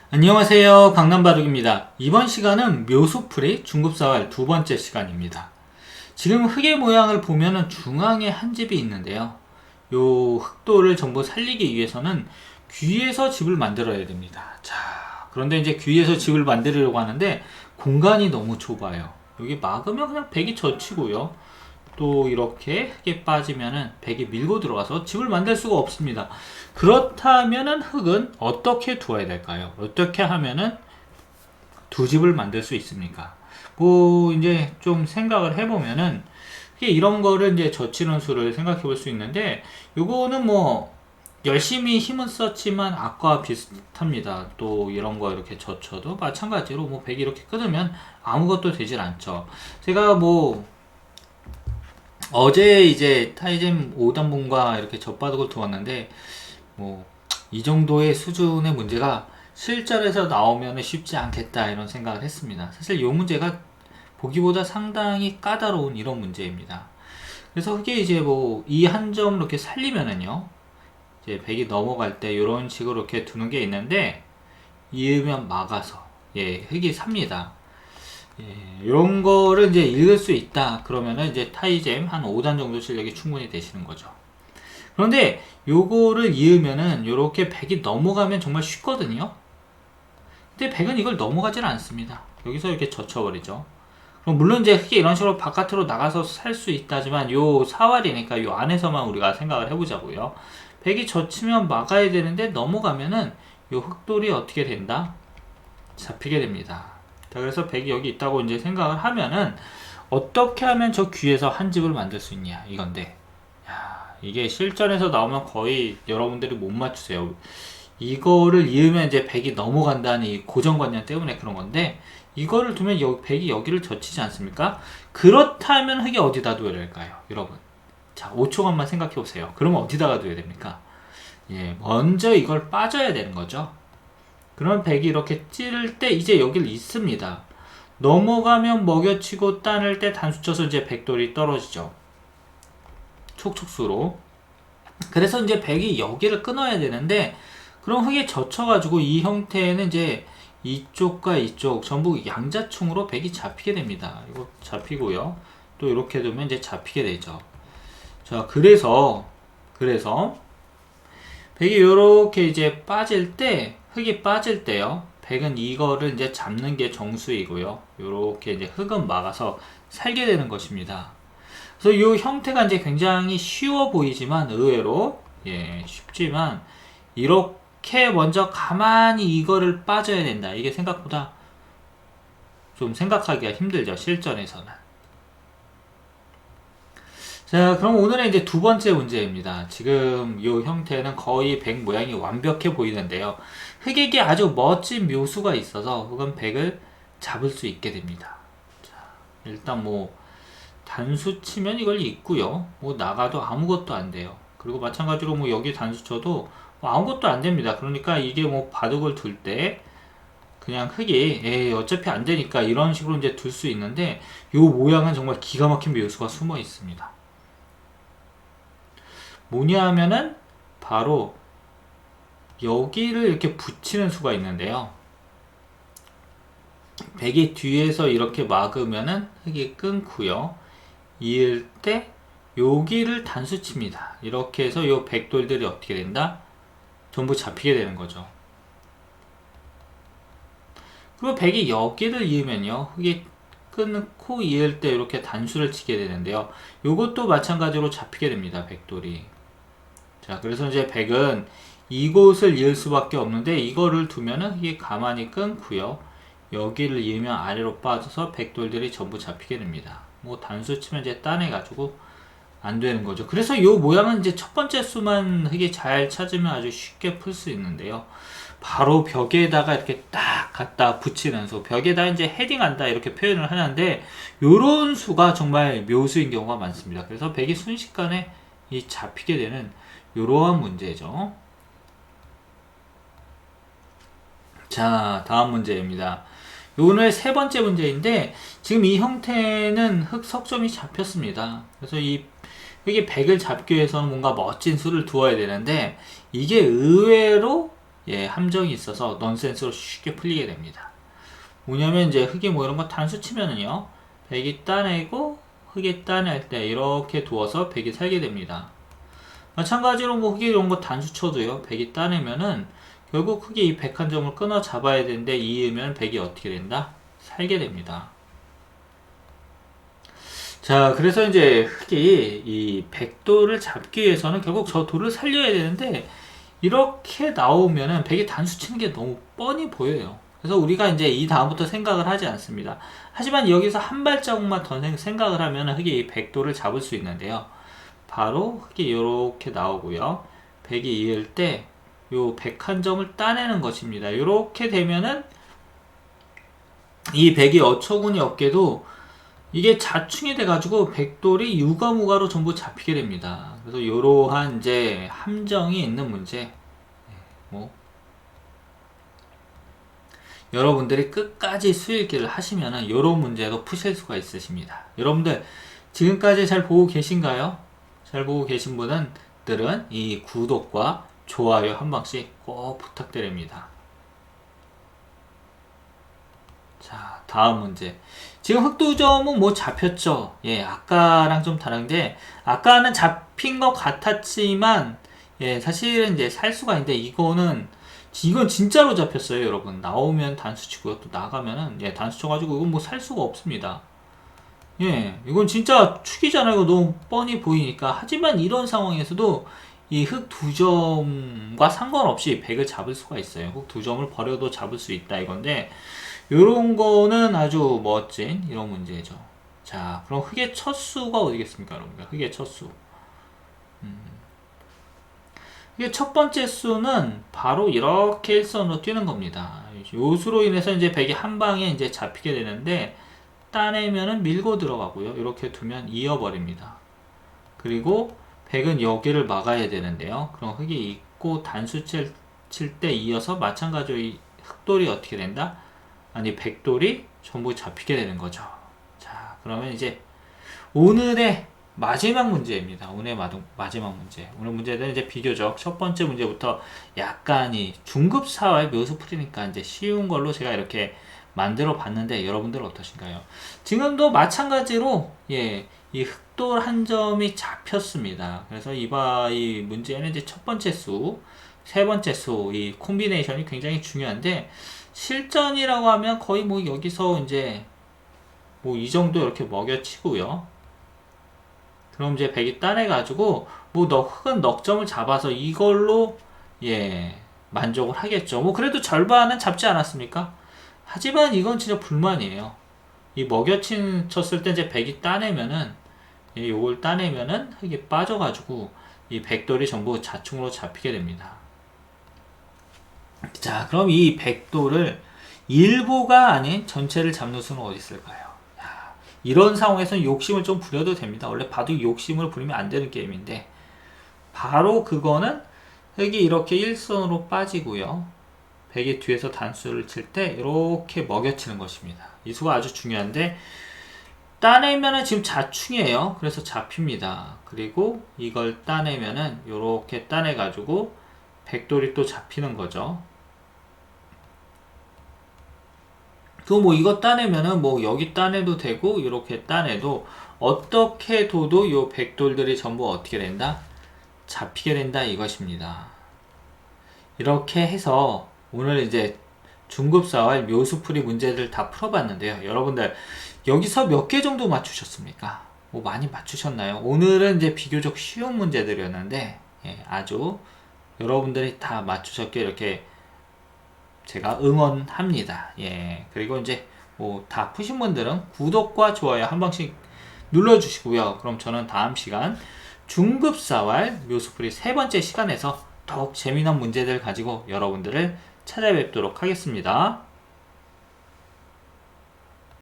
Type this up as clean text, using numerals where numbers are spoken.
안녕하세요. 강남바둑입니다. 이번 시간은 묘수풀이 중급사활 두 번째 시간입니다. 지금 흙의 모양을 보면은 중앙에 한 집이 있는데요. 요 흙돌을 전부 살리기 위해서는 귀에서 집을 만들어야 됩니다. 자, 그런데 이제 귀에서 집을 만들려고 하는데 공간이 너무 좁아요. 여기 막으면 그냥 백이 젖히고요. 또 이렇게 흙에 빠지면은 백이 밀고 들어가서 집을 만들 수가 없습니다. 그렇다면은 흙은 어떻게 두어야 될까요? 어떻게 하면은 두 집을 만들 수 있습니까? 뭐 이제 좀 생각을 해보면은 이런 거를 이제 젖히는 수를 생각해 볼 수 있는데, 요거는 뭐 열심히 힘은 썼지만 아까와 비슷합니다. 또 이런 거 이렇게 젖혀도 마찬가지로 뭐 백이 이렇게 끊으면 아무것도 되질 않죠. 제가 뭐 어제 이제 타이젠 5단분과 이렇게 젖바둑을 두었는데, 뭐 이 정도의 수준의 문제가 실전에서 나오면 쉽지 않겠다 이런 생각을 했습니다. 사실 이 문제가 보기보다 상당히 까다로운 이런 문제입니다. 그래서 그게 이제 뭐 이 한 점 이렇게 살리면은요, 이제 백이 넘어갈 때 이런 식으로 이렇게 두는 게 있는데, 이으면 막아서 흙이 삽니다. 이런 거를 이제 읽을 수 있다 그러면은 이제 타이잼 한 5단 정도 실력이 충분히 되시는 거죠. 그런데 요거를 이으면은 요렇게 100이 넘어가면 정말 쉽거든요. 근데 100은 이걸 넘어가질 않습니다. 여기서 이렇게 젖혀버리죠. 그럼 물론 이제 흙이 이런 식으로 바깥으로 나가서 살 수 있다지만 요 사활이니까 요 안에서만 우리가 생각을 해보자고요. 100이 젖히면 막아야 되는데 넘어가면은 요 흙돌이 어떻게 된다? 잡히게 됩니다. 자, 그래서 100이 여기 있다고 이제 생각을 하면은 어떻게 하면 저 귀에서 한 집을 만들 수 있냐 이건데, 이게 실전에서 나오면 거의 여러분들이 못 맞추세요. 이거를 이으면 이제 100이 넘어간다는 이 고정관념 때문에 그런 건데, 이거를 두면 100이 여기를 젖히지 않습니까? 그렇다면 흙이 어디다 둬야 될까요? 여러분. 자, 5초간만 생각해 보세요. 그러면 어디다가 둬야 됩니까? 먼저 이걸 빠져야 되는 거죠. 그러면 100이 이렇게 찌를 때 이제 여기를 있습니다. 넘어가면 먹여치고 따낼 때 단수 쳐서 이제 백돌이 떨어지죠. 촉촉수로. 그래서 이제 백이 여기를 끊어야 되는데, 그럼 흙에 젖혀가지고 이 형태에는 이제 이쪽과 이쪽 전부 양자충으로 백이 잡히게 됩니다. 이거 잡히고요. 또 이렇게 두면 이제 잡히게 되죠. 자, 그래서 백이 이렇게 이제 빠질 때, 흙이 빠질 때요, 백은 이거를 이제 잡는 게 정수이고요. 이렇게 이제 흙은 막아서 살게 되는 것입니다. 그래서 이 형태가 이제 굉장히 쉬워 보이지만 의외로 쉽지만, 이렇게 먼저 가만히 이거를 빠져야 된다. 이게 생각보다 좀 생각하기가 힘들죠, 실전에서는. 자, 그럼 오늘은 이제 두 번째 문제입니다. 지금 이 형태는 거의 백 모양이 완벽해 보이는데요. 흙에게 아주 멋진 묘수가 있어서 흙은 백을 잡을 수 있게 됩니다. 자, 일단 뭐 단수 치면 이걸 있고요. 뭐 나가도 아무것도 안 돼요. 그리고 마찬가지로 뭐 여기 단수 쳐도 뭐 아무것도 안 됩니다. 그러니까 이게 뭐 바둑을 둘 때 그냥 흙이 어차피 안 되니까 이런 식으로 이제 둘 수 있는데, 이 모양은 정말 기가 막힌 묘수가 숨어 있습니다. 뭐냐 하면은 바로 여기를 이렇게 붙이는 수가 있는데요. 백이 뒤에서 이렇게 막으면은 흙이 끊고요. 이을 때 여기를 단수 칩니다. 이렇게 해서 이 백돌들이 어떻게 된다? 전부 잡히게 되는 거죠. 그리고 백이 여기를 이으면요, 흙이 끊고 이을 때 이렇게 단수를 치게 되는데요. 이것도 마찬가지로 잡히게 됩니다. 백돌이. 자, 그래서 이제 백은 이곳을 이을 수밖에 없는데, 이거를 두면은 이게 가만히 끊고요. 여기를 이으면 아래로 빠져서 백돌들이 전부 잡히게 됩니다. 뭐 단수 치면 이제 따내가지고 안 되는 거죠. 그래서 이 모양은 이제 첫 번째 수만 흙이 잘 찾으면 아주 쉽게 풀 수 있는데요. 바로 벽에다가 이렇게 딱 갖다 붙이는 수, 벽에다 이제 헤딩한다 이렇게 표현을 하는데, 요런 수가 정말 묘수인 경우가 많습니다. 그래서 백이 순식간에 이 잡히게 되는 요러한 문제죠. 자, 다음 문제입니다. 오늘 세 번째 문제인데, 지금 이 형태는 흙 석점이 잡혔습니다. 그래서 이 흙이 백을 잡기 위해서는 뭔가 멋진 수를 두어야 되는데, 이게 의외로 예, 함정이 있어서 넌센스로 쉽게 풀리게 됩니다. 뭐냐면 이제 흙이 뭐 이런 거 단수 치면은요, 백이 따내고 흙이 따낼 때 이렇게 두어서 백이 살게 됩니다. 마찬가지로 뭐 흙이 이런 거 단수 쳐도요, 백이 따내면은 결국 흙이 이 백 한 점을 끊어 잡아야 되는데 이으면 백이 어떻게 된다? 살게 됩니다. 자, 그래서 이제 흙이 이 백도를 잡기 위해서는 결국 저 돌을 살려야 되는데 이렇게 나오면은 백이 단수 치는 게 너무 뻔히 보여요. 그래서 우리가 이제 이 다음부터 생각을 하지 않습니다. 하지만 여기서 한 발자국만 더 생각을 하면 흙이 이 백도를 잡을 수 있는데요. 바로 흙이 이렇게 나오고요. 백이 이을 때 요 백 한 점을 따내는 것입니다. 이렇게 되면은 이 백이 어처구니 없게도 이게 자충이 돼가지고 백돌이 유가무가로 전부 잡히게 됩니다. 그래서 이러한 이제 함정이 있는 문제, 뭐 여러분들이 끝까지 수일기를 하시면은 이런 문제도 푸실 수가 있으십니다. 여러분들 지금까지 잘 보고 계신가요? 잘 보고 계신 분들은 이 구독과 좋아요 한 방씩 꼭 부탁드립니다. 자, 다음 문제. 지금 흑두점은 뭐 잡혔죠? 예, 아까랑 좀 다른데, 아까는 잡힌 것 같았지만, 예, 사실은 이제 살 수가 있는데, 이건 진짜로 잡혔어요, 여러분. 나오면 단수 치고요. 또 나가면은, 예, 단수 쳐가지고, 이건 뭐 살 수가 없습니다. 예, 이건 진짜 축이잖아요. 이거 너무 뻔히 보이니까. 하지만 이런 상황에서도 이 흑 두 점과 상관없이 백을 잡을 수가 있어요. 흑 두 점을 버려도 잡을 수 있다 이건데, 요런 거는 아주 멋진 이런 문제죠. 자, 그럼 흑의 첫 수가 어디겠습니까, 여러분들? 흑의 첫 수. 이게 첫 번째 수는 바로 이렇게 일선으로 뛰는 겁니다. 요 수로 인해서 이제 백이 한 방에 이제 잡히게 되는데, 따내면은 밀고 들어가고요. 이렇게 두면 이어버립니다. 그리고 백은 여기를 막아야 되는데요. 그럼 흑이 있고 단수 칠 때 이어서 마찬가지로 이 흑돌이 어떻게 된다? 아니, 백돌이 전부 잡히게 되는 거죠. 자, 그러면 이제 오늘의 마지막 문제입니다. 오늘의 마지막 문제. 오늘 문제는 이제 비교적 첫 번째 문제부터 약간이 중급사와의 묘수 풀이니까 이제 쉬운 걸로 제가 이렇게 만들어 봤는데 여러분들 어떠신가요? 지금도 마찬가지로 예, 이 흑돌 한 점이 잡혔습니다. 그래서 이 문제는 이제 첫 번째 수, 세 번째 수, 이 콤비네이션이 굉장히 중요한데 실전이라고 하면 거의 뭐 여기서 이제 뭐 이 정도 이렇게 먹여치고요. 그럼 이제 백이 따내가지고 뭐 흑은 넉 점을 잡아서 이걸로 예 만족을 하겠죠. 뭐 그래도 절반은 잡지 않았습니까? 하지만 이건 진짜 불만이에요. 이 쳤을 때 이제 백이 따내면은 요걸 따내면은 흑이 빠져가지고 이 백돌이 전부 자충으로 잡히게 됩니다. 자, 그럼 이 백돌을 일부가 아닌 전체를 잡는 수는 어디 있을까요? 야, 이런 상황에서는 욕심을 좀 부려도 됩니다. 원래 바둑 욕심을 부리면 안 되는 게임인데 바로 그거는 흑이 이렇게 일선으로 빠지고요. 백이 뒤에서 단수를 칠 때 이렇게 먹여치는 것입니다. 이 수가 아주 중요한데 따내면은 지금 자충이에요. 그래서 잡힙니다. 그리고 이걸 따내면은 이렇게 따내가지고 백돌이 또 잡히는 거죠. 또 뭐 이거 따내면은 뭐 여기 따내도 되고 이렇게 따내도 어떻게 둬도 요 백돌들이 전부 어떻게 된다? 잡히게 된다 이것입니다. 이렇게 해서 오늘 이제 중급사와 묘수풀이 문제들 다 풀어봤는데요. 여러분들 여기서 몇 개 정도 맞추셨습니까? 뭐 많이 맞추셨나요? 오늘은 이제 비교적 쉬운 문제들이었는데 예, 아주 여러분들이 다 맞추셨게 이렇게 제가 응원합니다. 예, 그리고 이제 뭐 다 푸신 분들은 구독과 좋아요 한 번씩 눌러주시고요. 그럼 저는 다음 시간 중급사활 묘수풀이 세 번째 시간에서 더욱 재미난 문제들 가지고 여러분들을 찾아뵙도록 하겠습니다.